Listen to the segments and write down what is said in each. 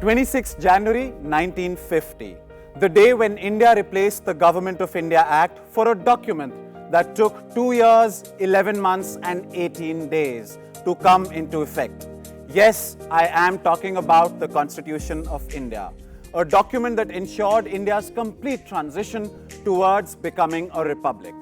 26 January 1950, the day when India replaced the Government of India Act for a document that took 2 years, 11 months and 18 days to come into effect. Yes, I am talking about the Constitution of India, a document that ensured India's complete transition towards becoming a republic.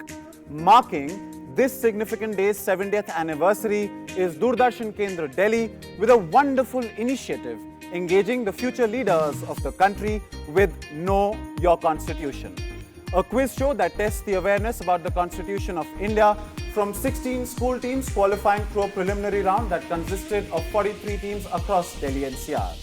Marking this significant day's 70th anniversary is Doordarshan Kendra, Delhi, with a wonderful initiative engaging the future leaders of the country with Know Your Constitution, a quiz show that tests the awareness about the Constitution of India from 16 school teams qualifying through a preliminary round that consisted of 43 teams across Delhi-NCR.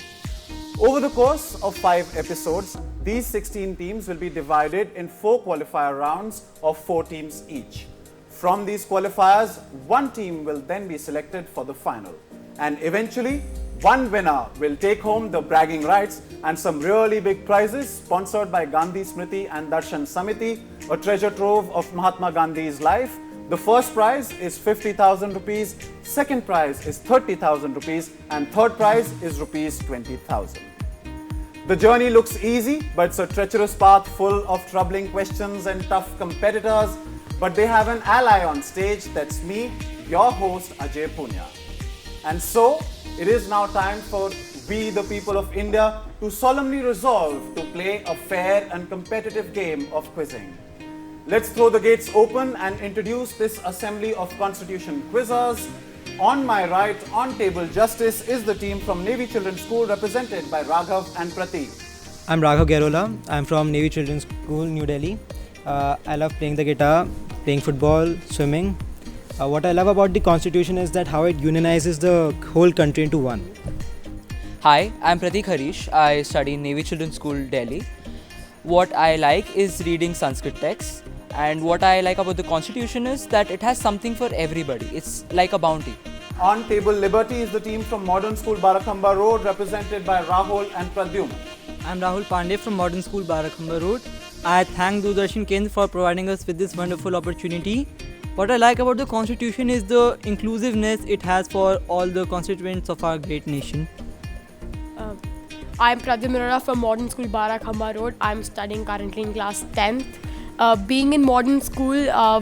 Over the course of 5 episodes, these 16 teams will be divided in 4 qualifier rounds of 4 teams each. From these qualifiers, one team will then be selected for the final. And eventually, one winner will take home the bragging rights and some really big prizes sponsored by Gandhi Smriti and Darshan Samiti, a treasure trove of Mahatma Gandhi's life. The first prize is 50,000 rupees, second prize is 30,000 rupees, and third prize is rupees 20,000. The journey looks easy, but it's a treacherous path full of troubling questions and tough competitors. But they have an ally on stage, that's me, your host Ajay Punya. And so, it is now time for we, the people of India, to solemnly resolve to play a fair and competitive game of quizzing. Let's throw the gates open and introduce this assembly of Constitution quizzers. On my right, on table justice, is the team from Navy Children's School represented by Raghav and Prateek. I'm Raghav Gairola. I'm from Navy Children's School, New Delhi. I love playing the guitar, playing football, swimming. What I love about the Constitution is that how it unionizes the whole country into one. Hi, I'm Prateek Harish. I study in Navy Children's School, Delhi. What I like is reading Sanskrit texts, and what I like about the Constitution is that it has something for everybody. It's like a bounty. On table liberty is the team from Modern School Barakhamba Road represented by Rahul and Pradyumn. I'm Rahul Pandey from Modern School Barakhamba Road. I thank Doordarshan Kendra for providing us with this wonderful opportunity. What I like about the Constitution is the inclusiveness it has for all the constituents of our great nation. I'm Arora from Modern School Barakhamba Road. I'm studying currently in class 10th. Being in modern school,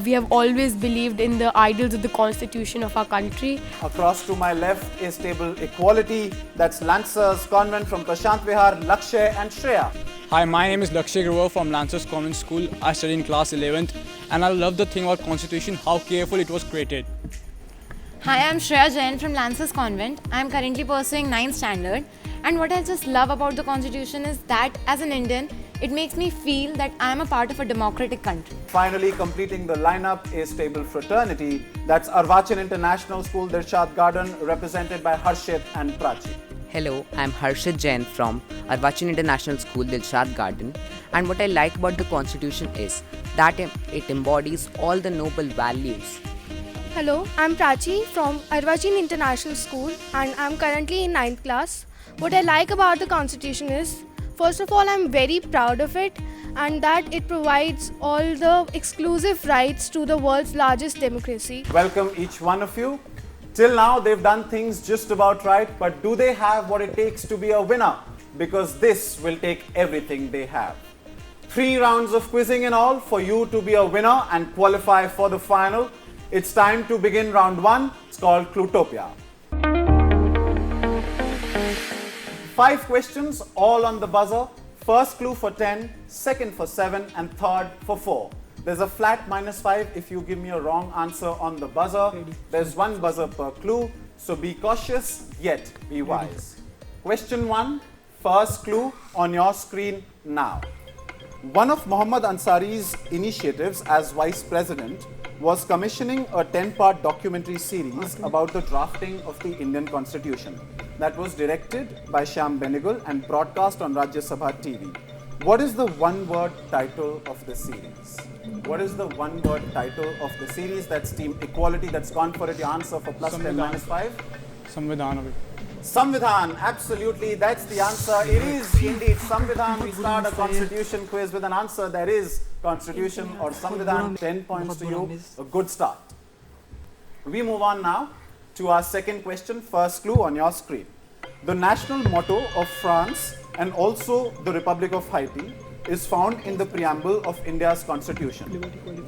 we have always believed in the ideals of the Constitution of our country. Across to my left is table equality. That's Lancers Convent from Prashant, Vihar, Lakshay and Shreya. Hi, my name is Lakshay from Lancers Convent School. I study in class 11th and I love the thing about Constitution, how careful it was created. Hi, I'm Shreya Jain from Lancers Convent. I'm currently pursuing 9th standard. And what I just love about the Constitution is that as an Indian, it makes me feel that I am a part of a democratic country. Finally, completing the lineup is table fraternity. That's Arwachin International School, Dilshad Garden, represented by Harshit and Prachi. Hello, I'm Harshit Jain from Arwachin International School, Dilshad Garden. And what I like about the Constitution is that it embodies all the noble values. Hello, I'm Prachi from Arwachin International School and I'm currently in 9th class. What I like about the Constitution is, first of all, I'm very proud of it and that it provides all the exclusive rights to the world's largest democracy. Welcome each one of you. Till now, they've done things just about right, but do they have what it takes to be a winner? Because this will take everything they have. 3 rounds of quizzing in all for you to be a winner and qualify for the final. It's time to begin round 1. It's called Clutopia. 5 questions, all on the buzzer. First clue for 10, second for 7, and third for 4. There's a flat -5 if you give me a wrong answer on the buzzer. There's 1 buzzer per clue, so be cautious yet be wise. Question 1, first clue on your screen now. One of Muhammad Ansari's initiatives as Vice President was commissioning a 10-part documentary series about the drafting of the Indian Constitution that was directed by Shyam Benegal and broadcast on Rajya Sabha TV. What is the one-word title of the series? What is the one-word title of the series? That's Team Equality. That's gone for it. Your answer for plus 10 minus 5. Samvidhaan. Samvidhaan, absolutely, that's the answer. It is indeed Samvidhaan. We start a Constitution quiz with an answer. There is Constitution or Samvidhaan. 10 points to you. A good start. We move on now to our second question. First clue on your screen. The national motto of France and also the Republic of Haiti is found in the preamble of India's constitution.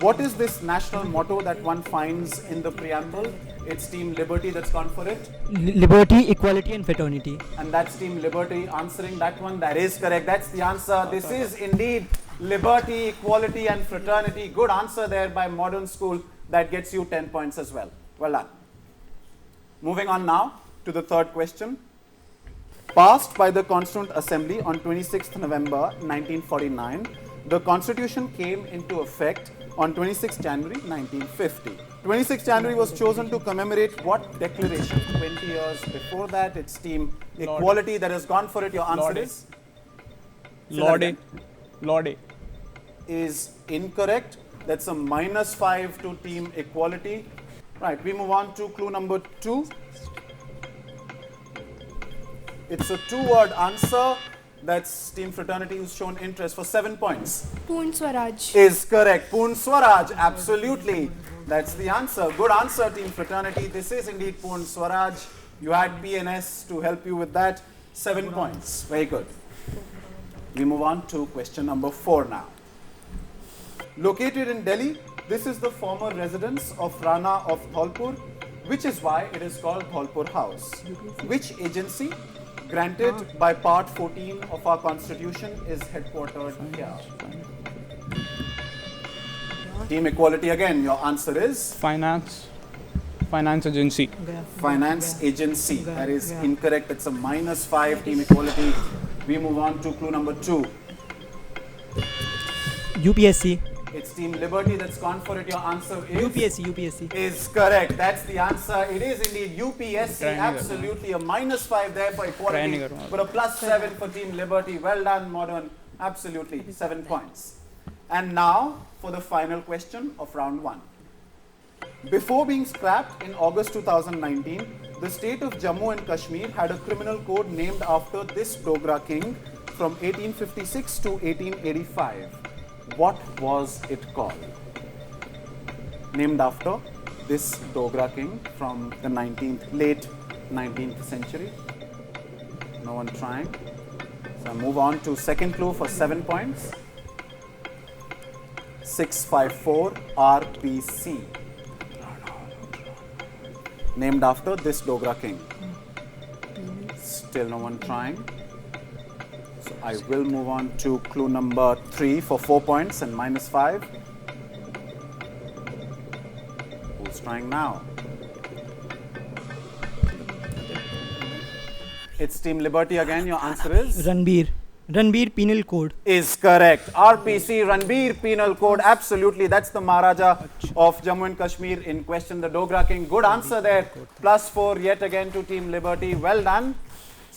What is this national motto that one finds in the preamble? It's Team Liberty that's gone for it. Liberty, equality, and fraternity. And that's Team Liberty answering that one. That is correct. That's the answer. This is indeed liberty, equality, and fraternity. Good answer there by Modern School. That gets you 10 points as well. Well done. Moving on now to the third question. Passed by the Constituent Assembly on 26th November 1949, the Constitution came into effect on 26th January 1950. 26th January was chosen to commemorate what declaration? 20 years before that, it's Team Equality that has gone for it. Your answer is? Lorde. Is incorrect. That's a -5 to Team Equality. Right, we move on to clue number 2. It's a 2-word answer. That's Team Fraternity who's shown interest for 7 points. Poon Swaraj. Is correct. Poon Swaraj, absolutely. That's the answer. Good answer, Team Fraternity. This is indeed Poon Swaraj. You had PNS to help you with that. 7 points. Very good. We move on to question number 4 now. Located in Delhi, this is the former residence of Rana of Dholpur, which is why it is called Dholpur House. Which agency, granted by Part 14 of our Constitution, is headquartered here? Team Equality again, your answer is? Finance Agency. Finance Agency. That is incorrect. It's a -5, Team Equality. We move on to clue number 2. UPSC. It's Team Liberty that's gone for it. Your answer is? UPSC. Is correct. That's the answer. It is indeed UPSC. Absolutely. A -5 there for Equality, but a +7 for Team Liberty. Well done, Modern. Absolutely. 7 points. And now for the final question of round 1. Before being scrapped in August 2019, the state of Jammu and Kashmir had a criminal code named after this Dogra king from 1856 to 1885. What was it called? Named after this Dogra king from the late 19th century. No one trying. So I move on to second clue for 7 points. 654 RPC. Named after this Dogra king. Still no one trying. So I will move on to clue number 3 for 4 points and -5. Who's trying now? It's Team Liberty again. Your answer is? Ranbir Penal Code. Is correct. RPC, Ranbir Penal Code. Absolutely. That's the Maharaja of Jammu and Kashmir in question, the Dogra King. Good answer there. +4 yet again to Team Liberty. Well done.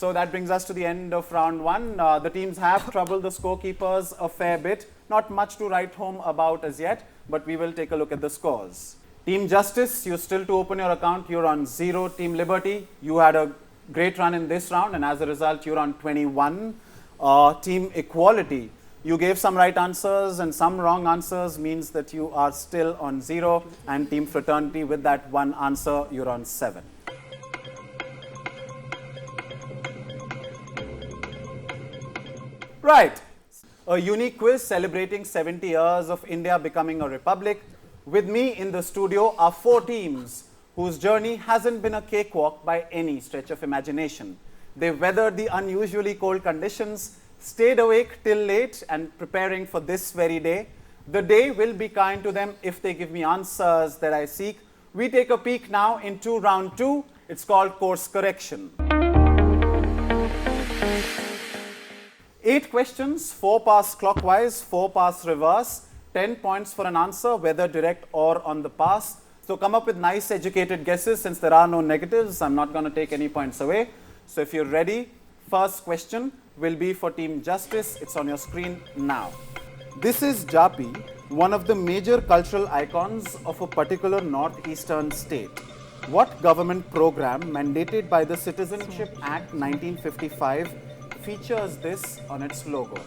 So that brings us to the end of round 1. The teams have troubled the scorekeepers a fair bit. Not much to write home about as yet, but we will take a look at the scores. Team Justice, you're still to open your account. You're on 0. Team Liberty, you had a great run in this round, and as a result, you're on 21. Team Equality, you gave some right answers and some wrong answers, means that you are still on 0. And Team Fraternity, with that one answer, you're on 7. Right. A unique quiz celebrating 70 years of India becoming a republic. With me in the studio are 4 teams whose journey hasn't been a cakewalk by any stretch of imagination. They weathered the unusually cold conditions, stayed awake till late and preparing for this very day. The day will be kind to them if they give me answers that I seek. We take a peek now into round 2. It's called course correction. 8 questions, 4 pass clockwise, 4 pass reverse, 10 points for an answer, whether direct or on the pass. So come up with nice educated guesses. Since there are no negatives, I'm not going to take any points away. So if you're ready, first question will be for Team Justice. It's on your screen now. This is Japi, one of the major cultural icons of a particular northeastern state. What government program mandated by the Citizenship Act 1955 features this on its logo?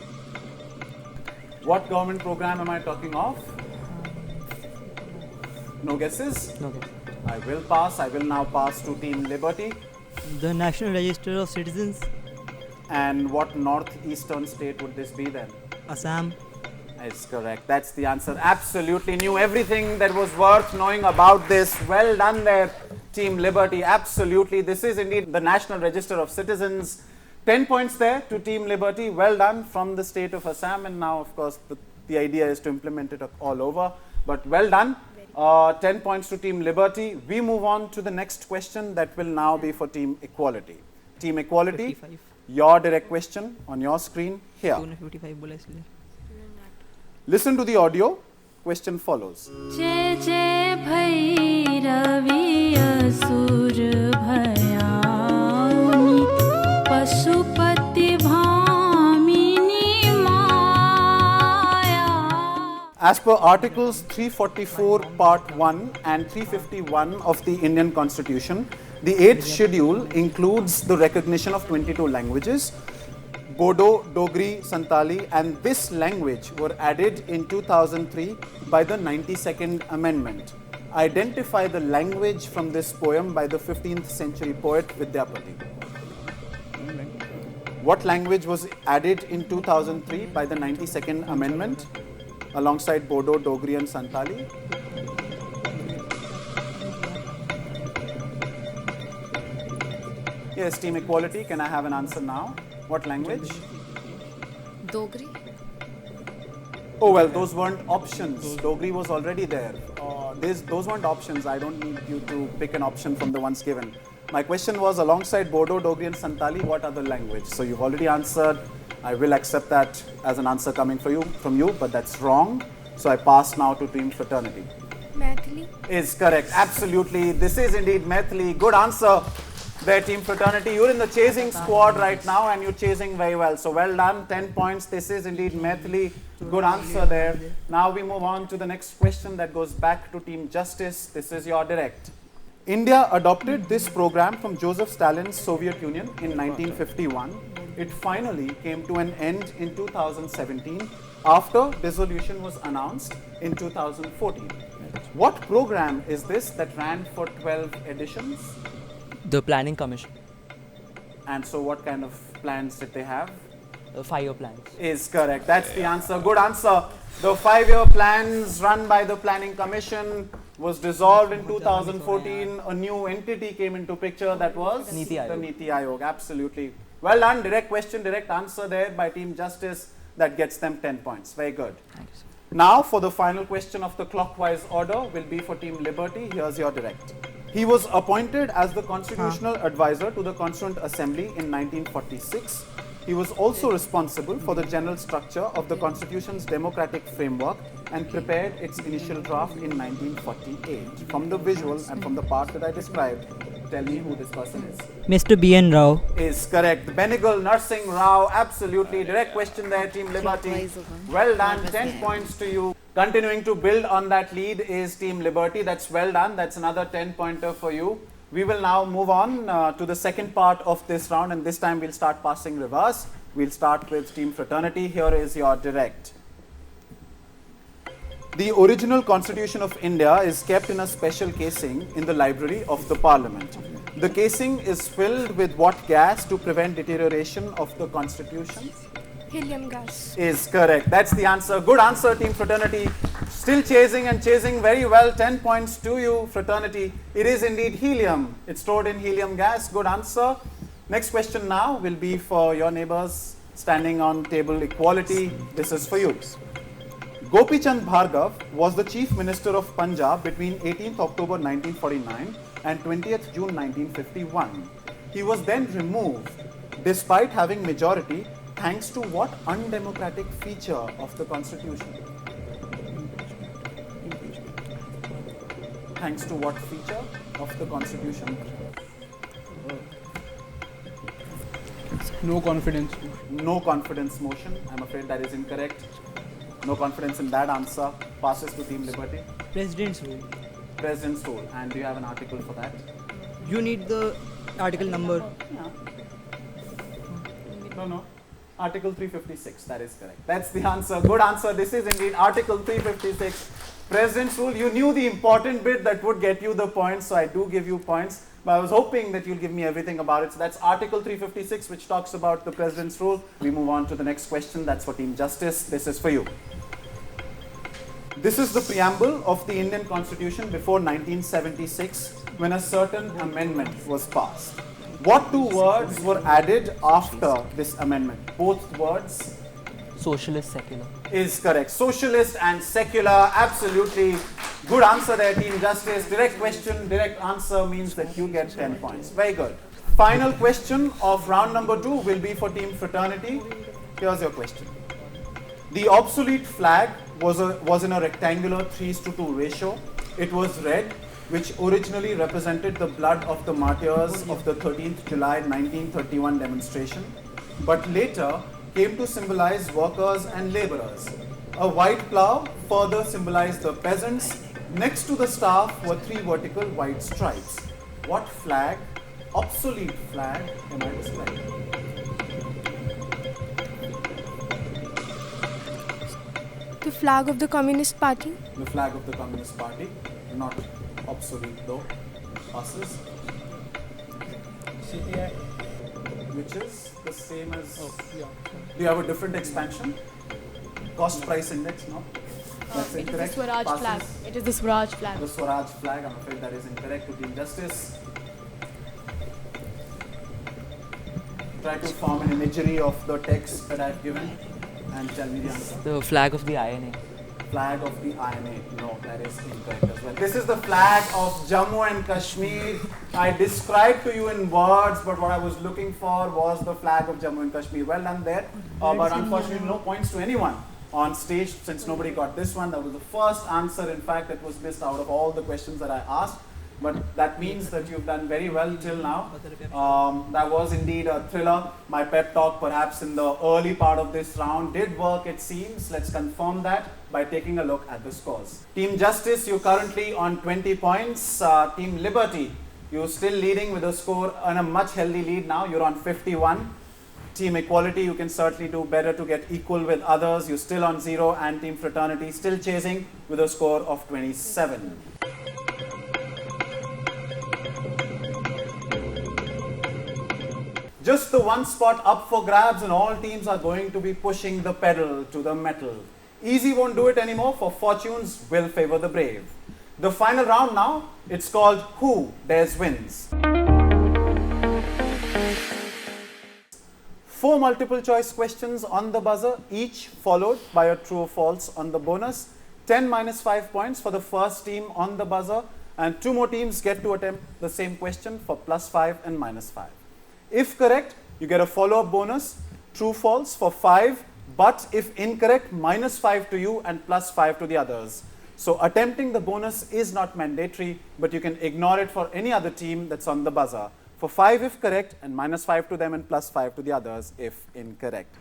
What government program am I talking of? No guesses? No. I will pass. I will now pass to Team Liberty. The National Register of Citizens, And what northeastern state would this be then? Assam. Is correct. That's the answer. Absolutely knew everything that was worth knowing about this. Well done there, Team Liberty. Absolutely. This is indeed the National Register of Citizens. 10 points there to Team Liberty. Well done from the state of Assam. And now, of course, the idea is to implement it all over. But well done. 10 points to Team Liberty. We move on to the next question that will now be for Team Equality. Team Equality, 55. your direct question on your screen here. 255 बोला इसलिए. Listen to the audio. Question follows. जय जय भैरवी असुर भयाउनि पशुपति भामिनी माया. As per Articles 344 Part 1 and 351 of the Indian Constitution, the 8th schedule includes the recognition of 22 languages. Bodo, Dogri, Santali and this language were added in 2003 by the 92nd Amendment. Identify the language from this poem by the 15th century poet Vidyapati. What language was added in 2003 by the 92nd Amendment alongside Bodo, Dogri and Santali? Yes, Team Equality, can I have an answer now? What language? Dogri. Oh well, those weren't options. Dogri was already there. Those weren't options. I don't need you to pick an option from the ones given. My question was alongside Bodo, Dogri and Santali, what other language? So you've already answered. I will accept that as an answer coming from you, but that's wrong. So I pass now to Team Fraternity. Mathili. Is correct. Absolutely. This is indeed Mathili. Good answer. There, Team Fraternity, you're in the chasing squad right now and you're chasing very well. So well done, 10 points. This is indeed Mathili. Good answer there. Now we move on to the next question that goes back to Team Justice. This is your direct. India adopted this program from Joseph Stalin's Soviet Union in 1951. It finally came to an end in 2017 after dissolution was announced in 2014. What program is this that ran for 12 editions? The Planning Commission. And so what kind of plans did they have? 5-year plans. Is correct. That's the answer. Good answer. The 5-year plans run by the Planning Commission was dissolved in 2014. A new entity came into picture, that was Niti Aayog. the Niti Aayog. Absolutely. Well done. Direct question, direct answer there by Team Justice. That gets them 10 points. Very good. Thank you, sir. Now for the final question of the clockwise order will be for Team Liberty. Here's your direct. He was appointed as the constitutional advisor to the Constituent Assembly in 1946. He was also responsible for the general structure of the Constitution's democratic framework and prepared its initial draft in 1948. From the visuals and from the part that I described, tell me who this person is. Mr. B.N. Rao. Is correct. Benegal Nursing Rao, absolutely. Direct question there, Team Liberty. Well done, 10 points to you. Continuing to build on that lead is Team Liberty. That's well done. That's another 10-pointer for you. We will now move on to the second part of this round, and this time we'll start passing reverse. We'll start with Team Fraternity. Here is your direct. The original Constitution of India is kept in a special casing in the library of the Parliament. The casing is filled with what gas to prevent deterioration of the Constitution? Helium gas. Is correct. That's the answer. Good answer, Team Fraternity. Still chasing and chasing very well. 10 points to you, Fraternity. It is indeed helium. It's stored in helium gas. Good answer. Next question now will be for your neighbors standing on table equality. This is for you. Gopi Chand Bhargav was the Chief Minister of Punjab between 18th October 1949 and 20th June 1951. He was then removed despite having majority thanks to what undemocratic feature of the Constitution? Thanks to what feature of the Constitution? No confidence. No confidence motion. I'm afraid that is incorrect. No confidence in that answer. Passes to Team Liberty. President's rule. President's rule. And do you have an article for that? You need the article number. Yeah. No. Article 356, that is correct. That's the answer. Good answer. This is indeed Article 356. President's rule. You knew the important bit that would get you the points, so I do give you points. But I was hoping that you'll give me everything about it. So that's Article 356, which talks about the President's rule. We move on to the next question. That's for Team Justice. This is for you. This is the preamble of the Indian Constitution before 1976, when a certain amendment was passed. What two words were added after this amendment? Both words? Socialist, secular. Is correct. Socialist and secular, absolutely. Good answer there, Team Justice. Direct question, direct answer means that you get 10 points. Very good. Final question of round number 2 will be for Team Fraternity. Here's your question. The obsolete flag was in a rectangular 3:2 ratio. It was red, which originally represented the blood of the martyrs of the 13th July 1931 demonstration, but later came to symbolize workers and laborers. A white plough further symbolized the peasants. Next to the staff were 3 vertical white stripes. What flag, obsolete flag, am I describing? The flag of the Communist Party. The flag of the Communist Party, not obsolete though. Passes. CPI. Which is the same as. Oh, yeah. Do you have a different expansion? Cost price index, no? That's It is the incorrect. Swaraj Passes. flag. It is the Swaraj flag. The Swaraj flag, I'm afraid that is incorrect to Team Justice. Try to form an imagery of the text that I've given and tell me the answer. The flag of the INA. Flag of the INA. No, that is incorrect as well. This is the flag of Jammu and Kashmir. I described to you in words, but what I was looking for was the flag of Jammu and Kashmir. Well done there. But unfortunately, no points to anyone on stage since nobody got this one. That was the first answer, in fact, that was missed out of all the questions that I asked. But that means that you've done very well till now. That was indeed a thriller. My pep talk, perhaps in the early part of this round, did work, it seems. Let's confirm that by taking a look at the scores. Team Justice, you're currently on 20 points. Team Liberty, you're still leading with a score and a much healthy lead now. You're on 51. Team Equality, you can certainly do better to get equal with others. You're still on 0. And Team Fraternity, still chasing with a score of 27. Just the one spot up for grabs, and all teams are going to be pushing the pedal to the metal. Easy won't do it anymore, for fortunes will favor the brave. The final round now, it's called Who Dares Wins. 4 multiple choice questions on the buzzer, each followed by a true or false on the bonus. 10 minus 5 points for the first team on the buzzer, and 2 more teams get to attempt the same question for +5 and -5. If correct, you get a follow-up bonus, true false for 5, but if incorrect, -5 to you and +5 to the others. So attempting the bonus is not mandatory, but you can ignore it for any other team that's on the buzzer. For 5 if correct, and -5 to them and +5 to the others if incorrect.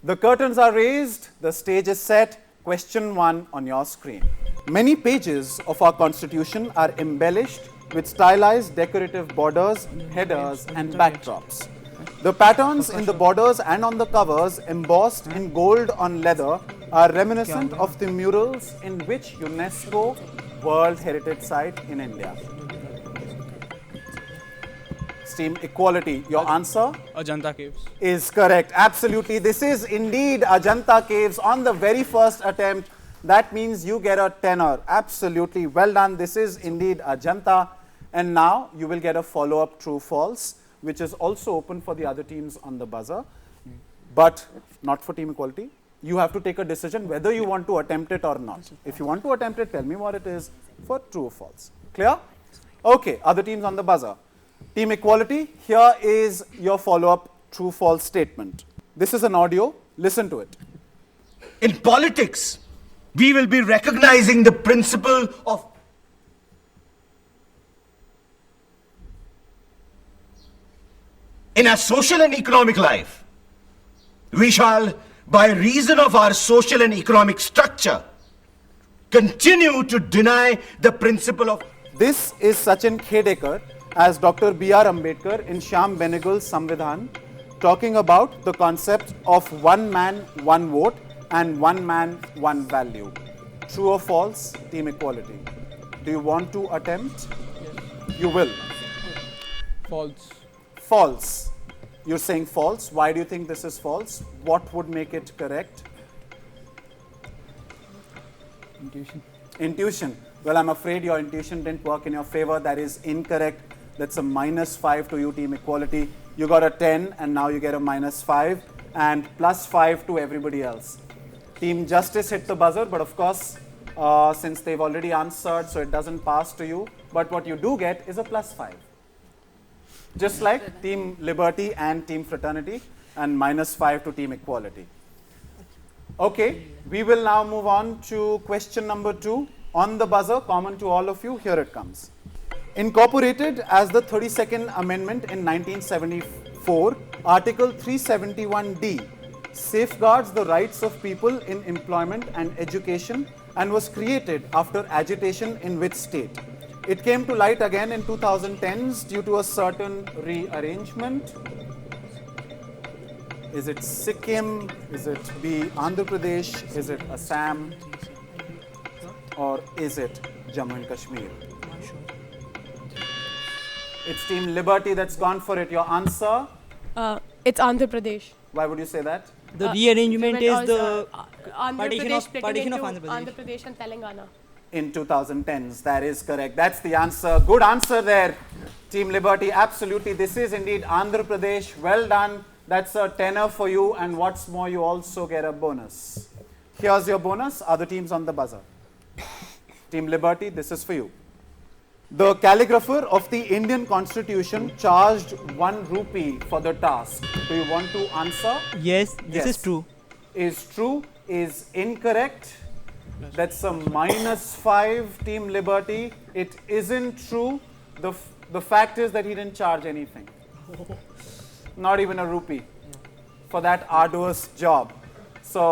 The curtains are raised, the stage is set. Question 1 on your screen. Many pages of our Constitution are embellished with stylized decorative borders, headers and backdrops. The patterns in the borders and on the covers, embossed in gold on leather, are reminiscent of the murals in which UNESCO World Heritage Site in India. Team Equality, your answer? Ajanta Caves. Is correct. Absolutely. This is indeed Ajanta Caves on the very first attempt. That means you get a tenner. Absolutely. Well done. This is indeed Ajanta. And now you will get a follow-up true false, which is also open for the other teams on the buzzer, but not for Team Equality. You have to take a decision whether you want to attempt it or not. If you want to attempt it, tell me what it is for true or false. Clear? Okay, other teams on the buzzer. Team Equality, here is your follow-up true false statement. This is an audio. Listen to it. In politics, we will be recognizing the principle of in our social and economic life. We shall, by reason of our social and economic structure, continue to deny the principle of... This is Sachin Khedekar as Dr. B.R. Ambedkar in Shyam Benegal's Samvidhaan, talking about the concept of one man, one vote and one man, one value. True or false? Team equality. Do you want to attempt? Yes. You will. False. False. You're saying false. Why do you think this is false? What would make it correct? Intuition. Intuition. Well, I'm afraid your intuition didn't work in your favor. That is incorrect. That's a -5 to you, team equality. You got a 10 and now you get a -5 and +5 to everybody else. Team Justice hit the buzzer, but of course, since they've already answered, so it doesn't pass to you. But what you do get is a +5. Just like Team Liberty and Team Fraternity, and -5 to Team Equality. Okay, we will now move on to question number 2. On the buzzer, common to all of you, here it comes. Incorporated as the 32nd Amendment in 1974, Article 371D safeguards the rights of people in employment and education and was created after agitation in which state? It came to light again in 2010s due to a certain rearrangement. Is it Sikkim? Is it B, Andhra Pradesh? Is it Assam? Or is it Jammu and Kashmir? It's Team Liberty that's gone for it. Your answer? It's Andhra Pradesh. Why would you say that? The rearrangement is the partition of Andhra Andhra Pradesh and Telangana. In 2010s, that is correct. That's the answer. Good answer there, Team Liberty. Absolutely, this is indeed Andhra Pradesh. Well done. That's a tenner for you, and what's more, you also get a bonus. Here's your bonus. Other teams on the buzzer. Team Liberty, this is for you. The calligrapher of the Indian Constitution charged 1 rupee for the task. Do you want to answer? Yes, this is true. Is true, is incorrect. That's a -5, Team Liberty. It isn't true. The fact is that he didn't charge anything. Not even a rupee for that arduous job. So,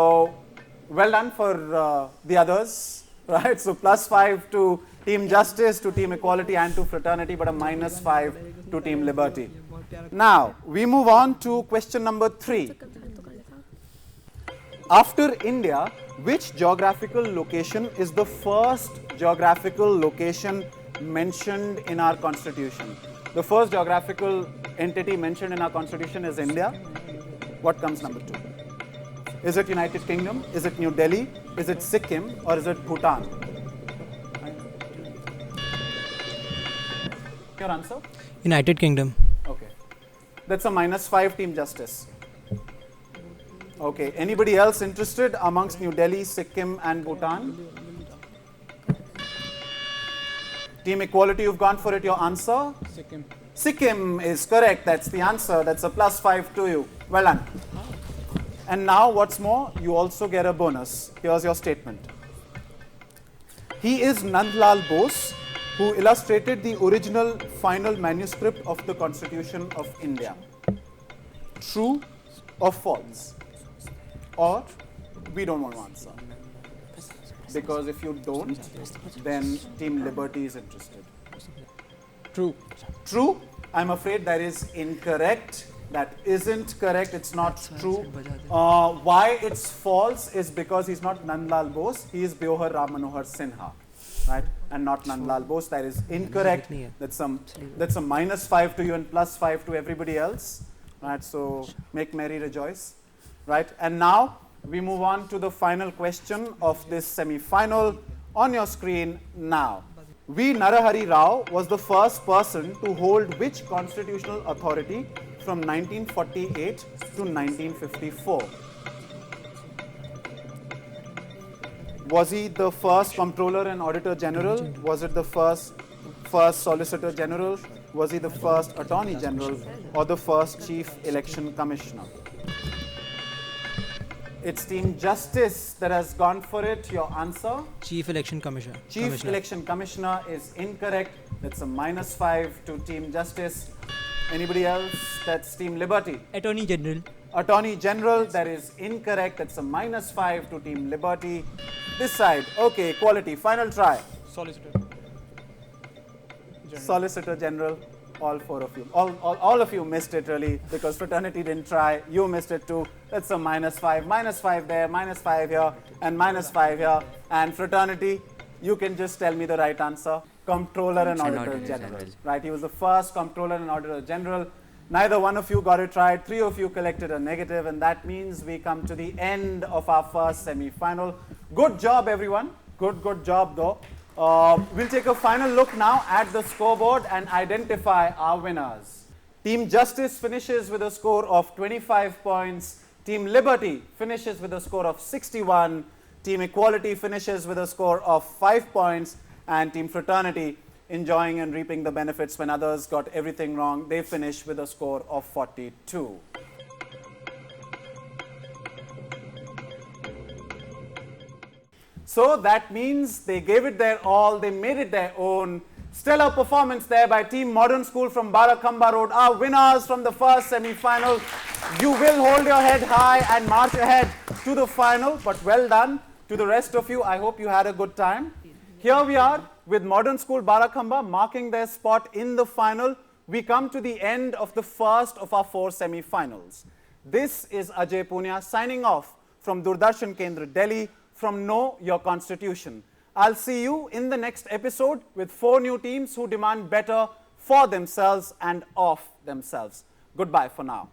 well done for the others, right? So, +5 to Team Justice, to Team Equality and to Fraternity, but a -5 to Team Liberty. Now, we move on to question number 3. After India, which geographical location is the first geographical location mentioned in our constitution? The first geographical entity mentioned in our constitution is India. What comes number 2? Is it United Kingdom? Is it New Delhi? Is it Sikkim? Or is it Bhutan? Your answer? United Kingdom. Okay. That's a -5, Team Justice. Okay. Anybody else interested amongst New Delhi, Sikkim and Bhutan? Team Equality, you've gone for it. Your answer? Sikkim. Sikkim is correct. That's the answer. That's a +5 to you. Well done. And now what's more, you also get a bonus. Here's your statement. He is Nandlal Bose, who illustrated the original final manuscript of the Constitution of India. True or false? Or we don't want to answer. Because if you don't, then Team Liberty is interested. True. True? I'm afraid that is incorrect. That isn't correct. It's not true. Why it's false is because he's not Nandlal Bose. He is Byohar Ram Manohar Sinha, right? And not Nandlal Bose. That is incorrect. That's a -5 to you and +5 to everybody else, right? So make merry, rejoice, right? And now we move on to the final question of this semi-final on your screen now. V. Narahari Rao was the first person to hold which constitutional authority from 1948 to 1954? Was he the first Comptroller and Auditor General? Was it the first Solicitor General? Was he the first Attorney General or the first Chief Election Commissioner? It's Team Justice that has gone for it. Your answer? Chief Election Commissioner. Chief Election Commissioner is incorrect. That's a -5 to Team Justice. Anybody else? That's Team Liberty. Attorney General. Attorney General, that is incorrect. That's a -5 to Team Liberty. This side. Okay, Equality. Final try. Solicitor. Solicitor General. all four of you. All of you missed it really because fraternity didn't try. You missed it too. That's a -5 there, -5 here, and -5 here. And fraternity, you can just tell me the right answer. Comptroller and Auditor General. Right, he was the first Comptroller and Auditor General. Neither one of you got it right. 3 of you collected a negative, and that means we come to the end of our first semi-final. Good job, everyone. Good job, though. We'll take a final look now at the scoreboard and identify our winners. Team Justice finishes with a score of 25 points. Team Liberty finishes with a score of 61. Team Equality finishes with a score of 5 points. And Team Fraternity, enjoying and reaping the benefits when others got everything wrong, they finish with a score of 42. So that means they gave it their all, they made it their own. Stellar performance there by Team Modern School from Barakhamba Road, our winners from the first semi-final. You will hold your head high and march ahead to the final, but well done to the rest of you. I hope you had a good time. Here we are with Modern School Barakhamba marking their spot in the final. We come to the end of the first of our 4 semi-finals. This is Ajay Punia signing off from Doordarshan Kendra, Delhi, from Know Your Constitution. I'll see you in the next episode with 4 new teams who demand better for themselves and of themselves. Goodbye for now.